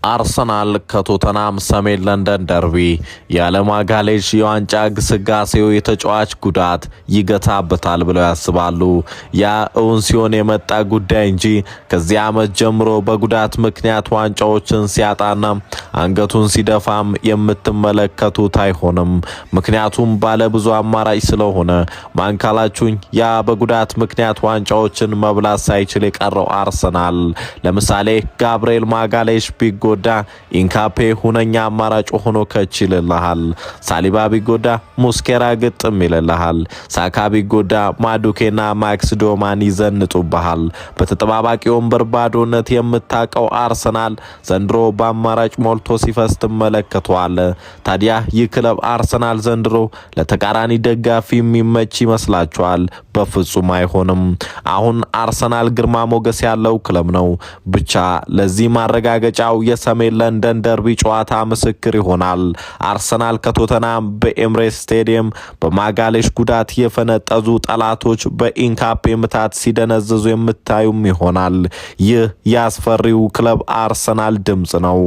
አርሰናል ከቶተናም ሰሜን ለንደን ደርቢ ያለማጋሌሽ የዋንጫ ግስጋሴው የተጫዋች ጉዳት ይገታበታል ብለው ያስባሉ። ያ እውን ሲሆን የመጣ ጉዳይ እንጂ ከዚህ ዓመት ጀምሮ በጉዳት ምክንያት ዋንጫዎችን ሲያጣና አንገቱን ሲደፋም የምትመለከቱት አይሆንም። ምክንያቱም ባለ ብዙ አማራጭ ስለሆነ ማንካላቹኝ ያ በጉዳት ምክንያት ዋንጫዎችን መብላት ሳይችል የቀረው አርሰናል ለምሳሌ ጋብርኤል ማጋሌሽ ቢጎዳ ኢንካፔ ሁነኛ አማራጭ ሆኖ ከችልልሃል። ሳሊባ ቢጎዳ ሙስኬራ ግጥም ይልልሃል። ሳካ ቢጎዳ ማዱኬና ማክስ ዶማን ይዘንጡብሃል። በተጠባባቂ ወንበር ባዶነት የምታቀው አርሰናል ዘንድሮ በአማራጭ ሞልቶ ሲፈስ ትመለከቷል። ታዲያ ይህ ክለብ አርሰናል ዘንድሮ ለተቃራኒ ደጋፊ የሚመች ይመስላችኋል? በፍጹም አይሆንም። አሁን አርሰናል ግርማ ሞገስ ያለው ክለብ ነው። ብቻ ለዚህ ማረጋገጫው የሰሜን ለንደን ደርቢ ጨዋታ ምስክር ይሆናል። አርሰናል ከቶተናም በኤምሬትስ ስቴዲየም በማጋሌሽ ጉዳት የፈነጠዙ ጠላቶች በኢንካፔ ምታት ሲደነዝዙ የምታዩም ይሆናል። ይህ ያስፈሪው ክለብ አርሰናል ድምጽ ነው።